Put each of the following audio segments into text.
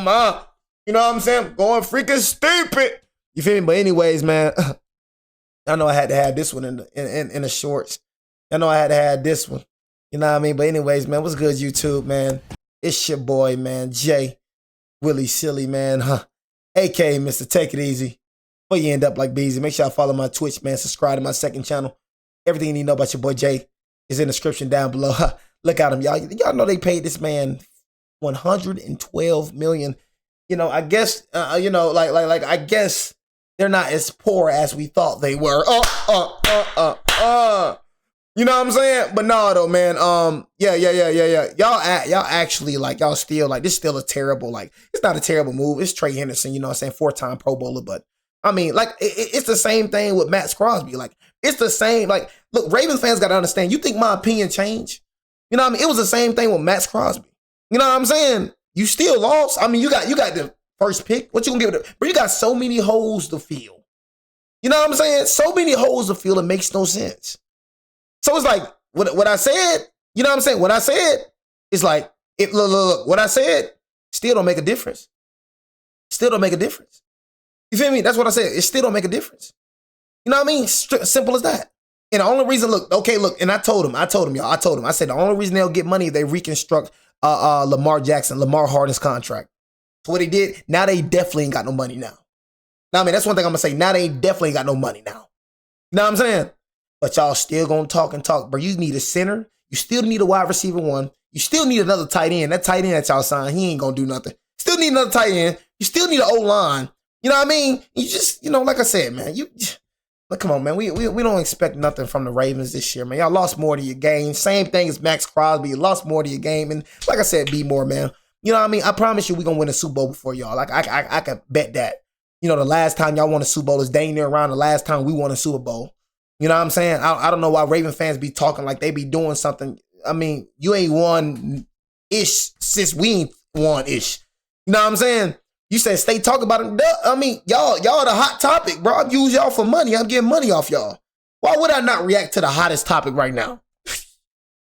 something, huh? You know what I'm saying? Going freaking stupid. You feel me? But anyways, man, I know I had to have this one in the shorts. I know I had to have this one. You know what I mean? But anyways, man, what's good, YouTube, man? It's your boy, man, Jay Willie Silly, man, A.K.A. Mr. Take It Easy. Before you end up like Beezy, make sure y'all follow my Twitch, man. Subscribe to my second channel. Everything you need to know about your boy Jay is in the description down below. Look at him, y'all. Y'all know they paid this man $112 million. You know, I guess, you know, like I guess they're not as poor as we thought they were. You know what I'm saying? But no, though, man. Yeah. Y'all actually, like, y'all still, like, this still a terrible, like, it's not a terrible move. It's Trey Henderson, you know what I'm saying? 4-time Pro Bowler. But, I mean, like, it's the same thing with Maxx Crosby. Like, it's the same, like, look, Ravens fans got to understand, you think my opinion changed? You know what I mean? It was the same thing with Maxx Crosby. You know what I'm saying? You still lost. I mean, you got the first pick. What you gonna give it? But you got so many holes to fill. You know what I'm saying? So many holes to fill, it makes no sense. So it's like, what I said, you know what I'm saying? What I said, it's like, look, what I said still don't make a difference. Still don't make a difference. You feel me? That's what I said. It still don't make a difference. You know what I mean? Simple as that. And the only reason, look, and I told him, y'all, I said the only reason they'll get money if they reconstruct Lamar Harden's contract. That's what he did. Now they definitely ain't got no money now. Now, I mean, that's one thing I'm gonna say. Now they definitely ain't got no money now. You know what I'm saying? But y'all still gonna talk and talk. Bro, you need a center. You still need a wide receiver one. You still need another tight end. That tight end that y'all signed, he ain't gonna do nothing. Still need another tight end. You still need an O-line. You know what I mean? You just, you know, like I said, man, look, come on, man. We don't expect nothing from the Ravens this year, man. Y'all lost more to your game. Same thing as Maxx Crosby. You lost more to your game. And like I said, be more, man. You know what I mean? I promise you we're going to win a Super Bowl before y'all. Like, I could bet that. You know, the last time y'all won a Super Bowl is dang near around the last time we won a Super Bowl. You know what I'm saying? I don't know why Raven fans be talking like they be doing something. I mean, you ain't won-ish since we ain't won-ish. You know what I'm saying? You said stay talking about it. I mean, y'all the hot topic, bro. I use y'all for money. I'm getting money off y'all. Why would I not react to the hottest topic right now?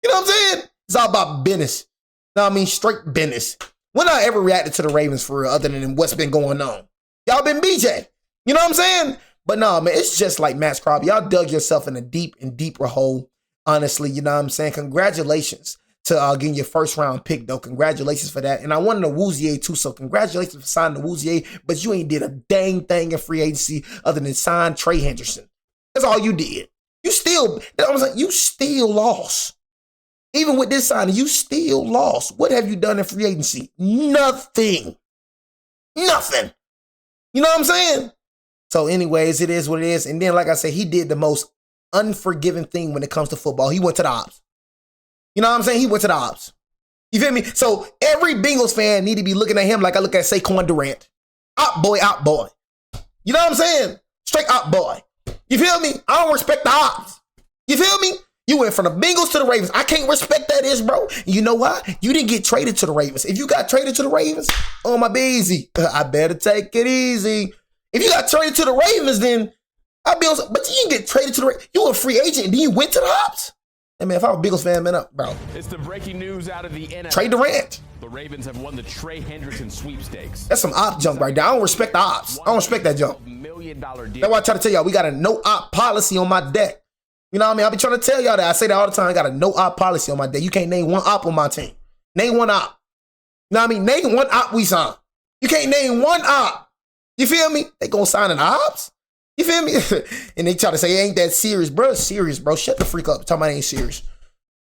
You know what I'm saying? It's all about business. You know what I mean? Straight business. When I ever reacted to the Ravens for real, other than what's been going on? Y'all been BJ. You know what I'm saying? But no, man, it's just like Maxx Crosby. Y'all dug yourself in a deep and deeper hole. Honestly, you know what I'm saying? Congratulations to getting your first round pick, though. Congratulations for that. And I wanted a Woozier too, so congratulations for signing the Woozier, but you ain't did a dang thing in free agency other than sign Trey Henderson. That's all you did. You still, you still lost. Even with this signing, you still lost. What have you done in free agency? Nothing. Nothing. You know what I'm saying? So anyways, it is what it is. And then, like I said, he did the most unforgiving thing when it comes to football. He went to the ops. You know what I'm saying? He went to the ops. You feel me? So every Bengals fan need to be looking at him like I look at Saquon Durant. Op boy, op boy. You know what I'm saying? Straight op boy. You feel me? I don't respect the ops. You feel me? You went from the Bengals to the Ravens. I can't respect that ish, bro. You know why? You didn't get traded to the Ravens. If you got traded to the Ravens, oh my beezy, I better take it easy. If you got traded to the Ravens, then I'd be on. But you didn't get traded to the Ravens. You were a free agent and then you went to the ops. Hey man, if I was a Bengals fan, man, up, bro. It's the breaking news out of the NFL. Trey Durant. The Ravens have won the Trey Henderson sweepstakes. That's some op junk right there. I don't respect the ops. I don't respect that junk. $1 million deal. That's why I try to tell y'all we got a no op policy on my deck. You know what I mean? I be trying to tell y'all that. I say that all the time. I got a no op policy on my deck. You can't name one op on my team. Name one op. You know what I mean? Name one op we sign. You can't name one op. You feel me? They gonna sign an ops? You feel me? And they try to say it ain't that serious, bro. It's serious, bro. Shut the freak up. Talking about it ain't serious.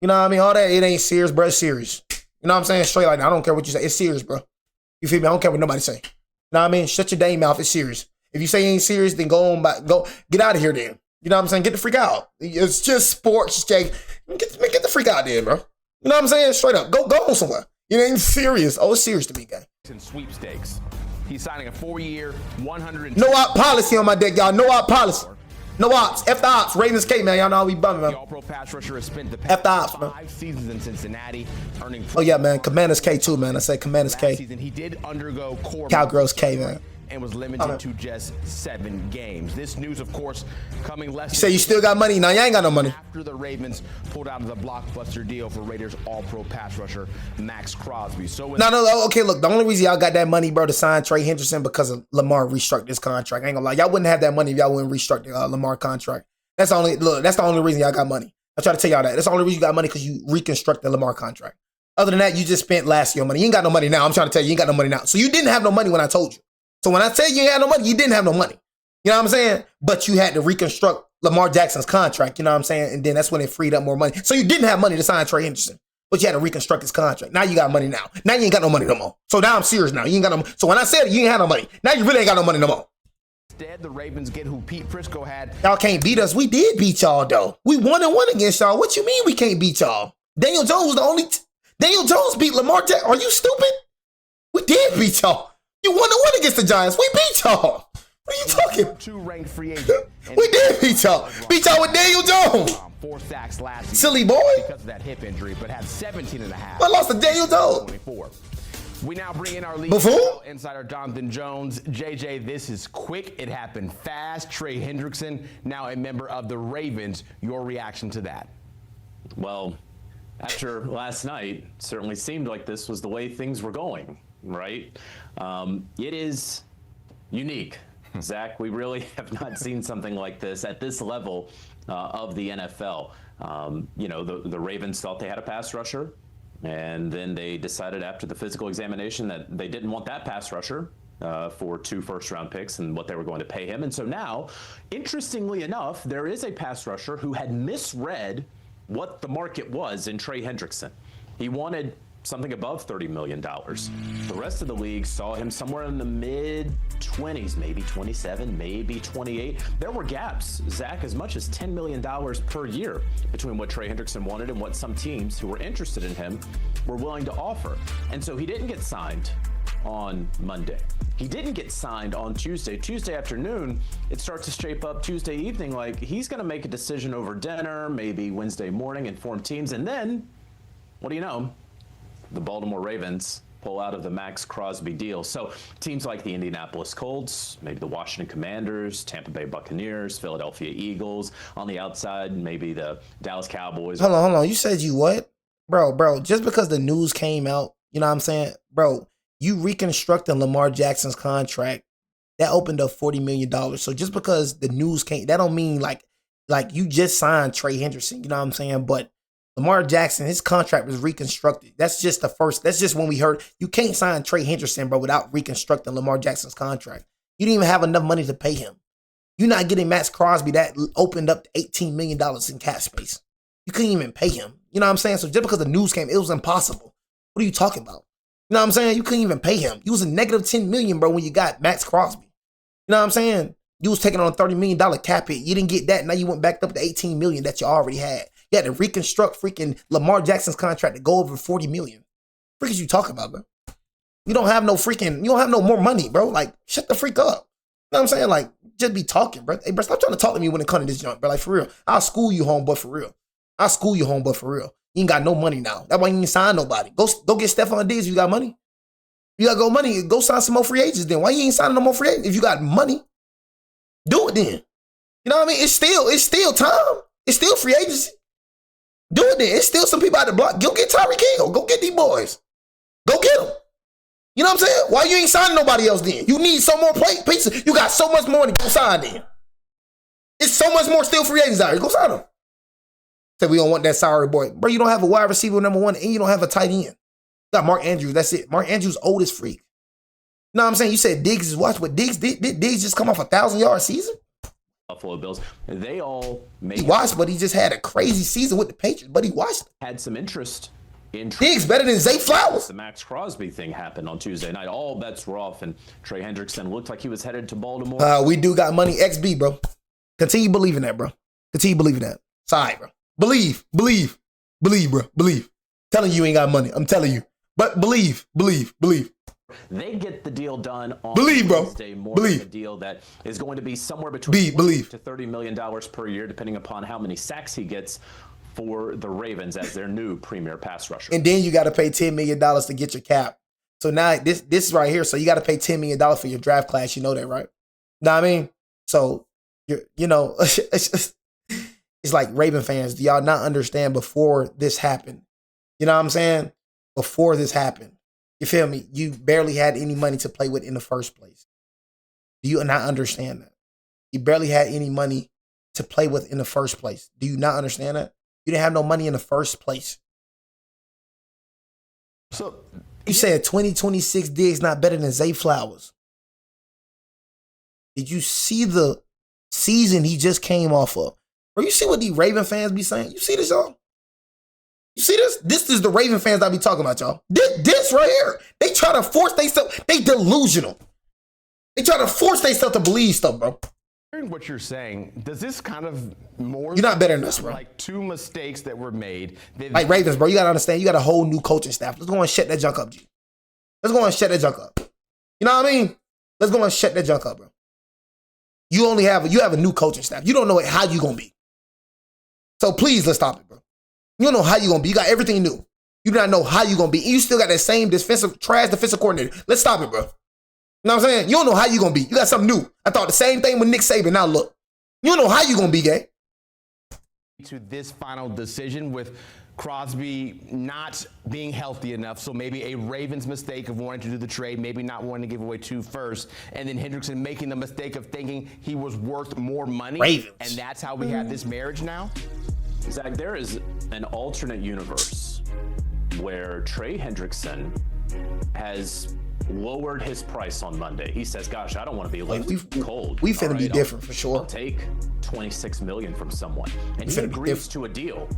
You know what I mean? All that, it ain't serious, bro. It's serious. You know what I'm saying? Straight like that. I don't care what you say. It's serious, bro. You feel me? I don't care what nobody say. You know what I mean? Shut your dang mouth. It's serious. If you say it ain't serious, then go get out of here then. You know what I'm saying? Get the freak out. It's just sports, Jay. Get the freak out there, bro. You know what I'm saying? Straight up. Go on somewhere. It ain't serious. Oh, it's serious to me, guy. Sweepstakes. He's signing a 4-year, 100. No op policy on my deck, y'all. No op policy. No ops. F the ops. Ravens K, man. Y'all know how we bumming, man. The All-Pro pass rusher has spent the F the past ops, man. 5 seasons in Cincinnati, earning. Oh yeah, man. Commanders K too, man. I say Commanders Last K. season, he did undergo core Cowgirls K, man. and was limited to just 7 games. This news, of course, coming less. You say you still got money? Now you ain't got no money. After the Ravens pulled out of the blockbuster deal for Raiders All-Pro pass rusher Maxx Crosby. So no, okay, look, the only reason y'all got that money, bro, to sign Trey Henderson because of Lamar restructured this contract. I ain't gonna lie, y'all wouldn't have that money if y'all wouldn't restructure the Lamar contract. That's the only reason y'all got money. I try to tell y'all that. That's the only reason you got money, because you reconstruct the Lamar contract. Other than that, you just spent last year money. You ain't got no money now. I'm trying to tell you, you ain't got no money now. So you didn't have no money when I told you. So when I tell you ain't had no money, you didn't have no money. You know what I'm saying? But you had to reconstruct Lamar Jackson's contract. You know what I'm saying? And then that's when it freed up more money. So you didn't have money to sign Trey Henderson, but you had to reconstruct his contract. Now you got money now. Now you ain't got no money no more. So now I'm serious now. You ain't got no. So when I said it, you ain't had no money. Now you really ain't got no money no more. Instead, the Ravens get who Pete Prisco had. Y'all can't beat us. We did beat y'all though. We 1-1 against y'all. What you mean we can't beat y'all? Daniel Jones was the only. Daniel Jones beat Lamar Jackson. Are you stupid? We did beat y'all. You 1-1 against the Giants. We beat y'all. What are you talking? 2-ranked free agent. We did beat y'all. Beat y'all with Daniel Jones. 4 sacks last season. Silly boy. Because of that hip injury, but had 17.5. I lost to Daniel Jones. 24. We now bring in our lead insider, Jonathan Jones. JJ, this is quick. It happened fast. Trey Hendrickson, now a member of the Ravens. Your reaction to that? Well, after last night, certainly seemed like this was the way things were going, right? It is unique, Zach. We really have not seen something like this at this level of the NFL. You know, the Ravens thought they had a pass rusher, and then they decided after the physical examination that they didn't want that pass rusher for 2 first-round picks and what they were going to pay him. And so now, interestingly enough, there is a pass rusher who had misread what the market was in Trey Hendrickson. He wanted something above $30 million. The rest of the league saw him somewhere in the mid-20s, maybe 27, maybe 28. There were gaps, Zach, as much as $10 million per year between what Trey Hendrickson wanted and what some teams who were interested in him were willing to offer. And so he didn't get signed on Monday. He didn't get signed on Tuesday. Tuesday afternoon, it starts to shape up Tuesday evening like he's going to make a decision over dinner, maybe Wednesday morning, inform teams. And then, what do you know? The Baltimore Ravens pull out of the Maxx Crosby deal. So teams like the Indianapolis Colts, maybe the Washington Commanders, Tampa Bay Buccaneers, Philadelphia Eagles. On the outside, maybe the Dallas Cowboys. Hold on. You said you what? Bro, just because the news came out, you know what I'm saying? Bro, you reconstructing Lamar Jackson's contract, that opened up $40 million. So just because the news came, that don't mean like you just signed Trey Henderson, you know what I'm saying? But Lamar Jackson, his contract was reconstructed. That's just when we heard you can't sign Trey Henderson, bro, without reconstructing Lamar Jackson's contract. You didn't even have enough money to pay him. You're not getting Maxx Crosby that opened up $18 million in cap space. You couldn't even pay him. You know what I'm saying? So just because the news came, it was impossible. What are you talking about? You know what I'm saying? You couldn't even pay him. You was a negative $10 million, bro, when you got Maxx Crosby. You know what I'm saying? You was taking on a $30 million cap hit. You didn't get that. Now you went back up to $18 million that you already had. You had to reconstruct freaking Lamar Jackson's contract to go over $40 million. Freak is you talking about, bro? You don't have no more money, bro. Like, shut the freak up. You know what I'm saying? Like, just be talking, bro. Hey, bro, stop trying to talk to me when it comes to this junk, bro. Like, for real. I'll school you, homeboy, for real. You ain't got no money now. That's why you ain't sign nobody. Go get Stephon Diggs if you got money. You got money. Go sign some more free agents then. Why you ain't signing no more free agents? If you got money, do it then. You know what I mean? It's still time. It's still free agency. Do it then. It's still some people out the block. Go get Tyreek Hill. Go get these boys. Go get them. You know what I'm saying? Why you ain't signing nobody else then? You need some more pieces. You got so much more to go sign then. It's so much more still free agents out here. Go sign them. Say we don't want that sorry boy. Bro, you don't have a wide receiver number 1 and you don't have a tight end. You got Mark Andrews. That's it. Mark Andrews old as freak. You know what I'm saying? You said Diggs is watch, but Diggs just come off a 1,000-yard season? Buffalo Bills, they all made. He watched, but he just had a crazy season with the Patriots, but he watched. Had some interest in Diggs better than Zay Flowers. The Maxx Crosby thing happened on Tuesday night. All bets were off, and Trey Hendrickson looked like he was headed to Baltimore. We do got money. XB, bro. Continue believing that, bro. Continue believing that. Sorry, bro. Believe, bro. Believe. Telling you ain't got money. I'm telling you. But believe. They get the deal done on Wednesday morning. A deal that is going to be somewhere between $20 to $30 million per year, depending upon how many sacks he gets for the Ravens as their new premier pass rusher. And then you got to pay $10 million to get your cap. So now this is right here. So you got to pay $10 million for your draft class. You know that, right? Know what I mean? So it's like Raven fans. Do y'all not understand before this happened? You know what I'm saying? Before this happened, you feel me? You barely had any money to play with in the first place. Do you not understand that? You barely had any money to play with in the first place. Do you not understand that? You didn't have no money in the first place. So you said 2026 Diggs not better than Zay Flowers. Did you see the season he just came off of? Bro, you see what these Raven fans be saying? You see this, y'all? You see this? This is the Raven fans I be talking about, y'all. This right here. They try to force themselves. They delusional. They try to force themselves to believe stuff, bro. Hearing what you're saying, does this kind of more? You're not better than us, bro. Like two mistakes that were made. Like Ravens, bro. You gotta understand. You got a whole new coaching staff. Let's go and shut that junk up, G. Let's go and shut that junk up. You know what I mean? Let's go and shut that junk up, bro. You have a new coaching staff. You don't know how you gonna be. So please, let's stop it, bro. You don't know how you gonna be. You got everything new. You do not know how you gonna be. And you still got that same trash defensive coordinator. Let's stop it, bro. You know what I'm saying? You don't know how you gonna be. You got something new. I thought the same thing with Nick Saban. Now look, you don't know how you gonna be, gay. To this final decision with Crosby not being healthy enough, so maybe a Ravens mistake of wanting to do the trade, maybe not wanting to give away 2 firsts, and then Hendrickson making the mistake of thinking he was worth more money. Ravens. And that's how we have this marriage now? Zach, there is an alternate universe where Trey Hendrickson has lowered his price on Monday. He says, gosh, I don't want to be left cold. We finna be different for sure. I'll take $26 million from someone. And he agrees to a deal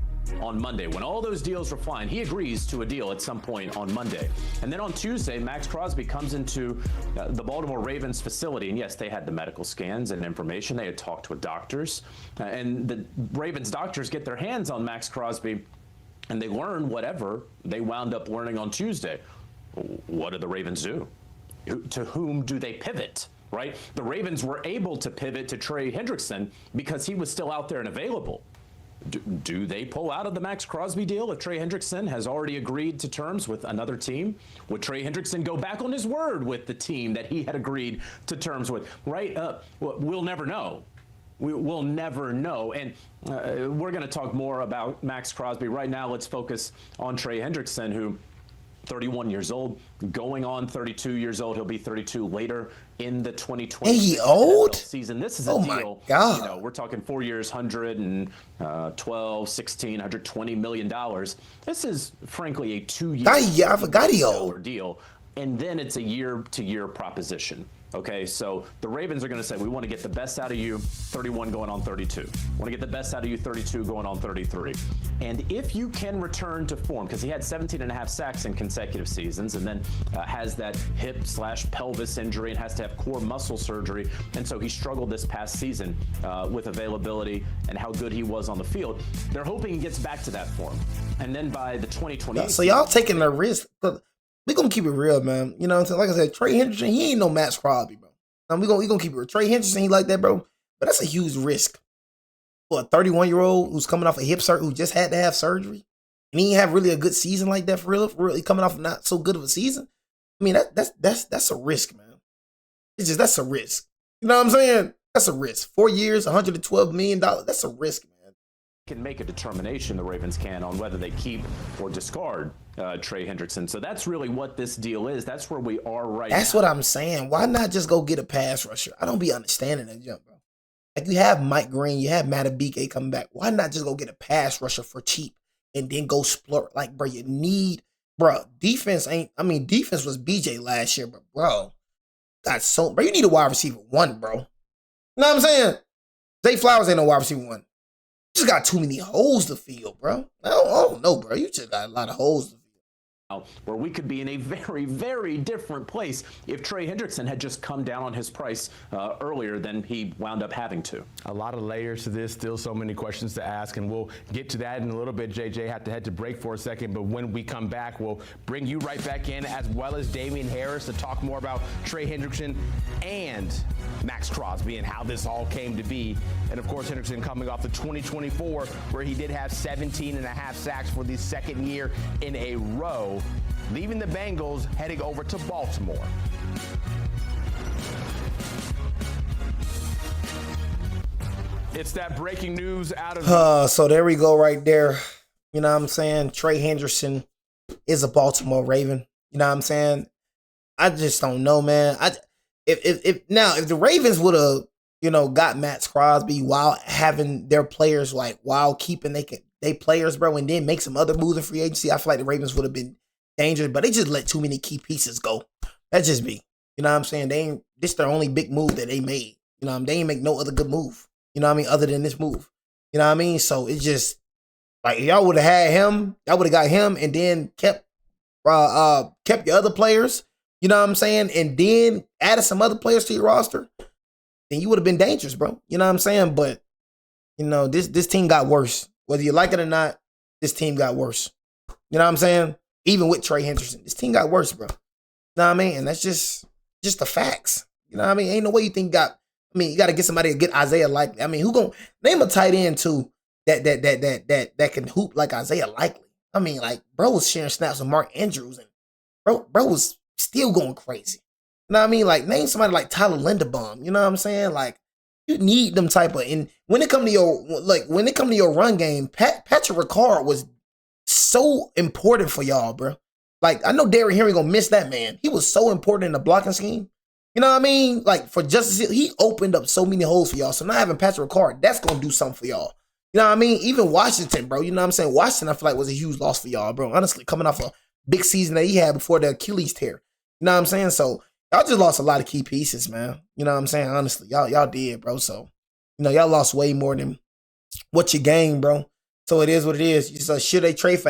on Monday. When all those deals were flying, he agrees to a deal at some point on Monday. And then on Tuesday, Maxx Crosby comes into the Baltimore Ravens facility. And yes, they had the medical scans and information. They had talked with doctors. And the Ravens doctors get their hands on Maxx Crosby and they learn whatever they wound up learning on Tuesday. What do the Ravens do? To whom do they pivot, right? The Ravens were able to pivot to Trey Hendrickson because he was still out there and available. Do they pull out of the Maxx Crosby deal if Trey Hendrickson has already agreed to terms with another team? Would Trey Hendrickson go back on his word with the team that he had agreed to terms with, right? We'll never know. We'll never know. And we're going to talk more about Maxx Crosby. Right now, let's focus on Trey Hendrickson, who 31 years old, going on 32 years old. He'll be 32 later in the 2020 he old? season. This is a deal. God. You know, we're talking 4 years, 112, 16, 120 million dollars. This is frankly a 2-year I forgot he old. deal, and then it's a year-to-year proposition. Okay, so the Ravens are going to say, we want to get the best out of you, 31 going on 32. Want to get the best out of you, 32 going on 33. And if you can return to form, because he had 17.5 sacks in consecutive seasons, and then has that hip/pelvis injury and has to have core muscle surgery, and so he struggled this past season with availability and how good he was on the field. They're hoping he gets back to that form. And then by the 2028 So y'all taking the risk. We gonna keep it real, man. You know what I'm saying? Like I said, Trey Henderson, he ain't no Maxx Crosby, bro. We gonna keep it real. Trey Henderson, he like that, bro. But that's a huge risk for a 31-year-old who's coming off a hip surgery, who just had to have surgery, and he ain't have really a good season like that for real. He coming off not so good of a season. I mean, that's a risk, man. That's a risk. You know what I'm saying? That's a risk. 4 years, $112 million. That's a risk, man. Can make a determination, the Ravens can, on whether they keep or discard Trey Hendrickson. So that's really what this deal is. That's where we are right now. That's what I'm saying. Why not just go get a pass rusher? I don't be understanding that jump, bro. Like, you have Mike Green, you have Matabike coming back. Why not just go get a pass rusher for cheap and then go splurt? Like, bro, you need, bro, defense was BJ last year, but bro, bro, you need a wide receiver 1, bro. You know what I'm saying? Zay Flowers ain't no wide receiver 1. You just got too many holes to fill, bro. I don't know, bro. You just got a lot of holes to fill. Where we could be in a very, very different place if Trey Hendrickson had just come down on his price earlier than he wound up having to. A lot of layers to this, still so many questions to ask, and we'll get to that in a little bit. JJ, have to head to break for a second, but when we come back, we'll bring you right back in, as well as Damian Harris, to talk more about Trey Hendrickson and Maxx Crosby and how this all came to be. And of course, Hendrickson coming off the 2024, where he did have 17.5 sacks for the second year in a row. leaving the Bengals, heading over to Baltimore. It's that breaking news out of... So there we go right there. You know what I'm saying? Trey Henderson is a Baltimore Raven. You know what I'm saying? I just don't know, man. If the Ravens would have, got Maxx Crosby while having their players, like, while keeping they players, bro, and then make some other moves in free agency, I feel like the Ravens would have been dangerous, but they just let too many key pieces go. That's just me. You know what I'm saying? This their only big move that they made. They ain't make no other good move. You know what I mean? Other than this move. You know what I mean? So it's just like, if y'all would have had him, y'all would have got him and then kept your other players, you know what I'm saying? And then added some other players to your roster, then you would have been dangerous, bro. You know what I'm saying? But, this team got worse. Whether you like it or not, this team got worse. You know what I'm saying? Even with Trey Henderson, this team got worse, bro. You know what I mean? And that's just the facts. You know what I mean? Ain't no way you think you got to get somebody to get Isaiah Likely. I mean, who gonna name a tight end too that can hoop like Isaiah Likely? I mean, like, bro was sharing snaps with Mark Andrews, and bro was still going crazy. You know what I mean? Like, name somebody like Tyler Linderbaum. You know what I'm saying? Like, you need them type of. And when it come to your run game, Patrick Ricard was so important for y'all, bro. Like, I know Derrick Henry gonna miss that man. He was so important in the blocking scheme. You know what I mean? Like, for Justice Hill, he opened up so many holes for y'all. So now having Patrick Ricard, that's going to do something for y'all. You know what I mean? Even Washington, bro. You know what I'm saying? Washington, I feel like, was a huge loss for y'all, bro. Honestly, coming off a big season that he had before the Achilles tear. You know what I'm saying? So, y'all just lost a lot of key pieces, man. You know what I'm saying? Honestly, y'all did, bro. So, y'all lost way more than what you gained, bro. So, it is what it is. So, should they trade for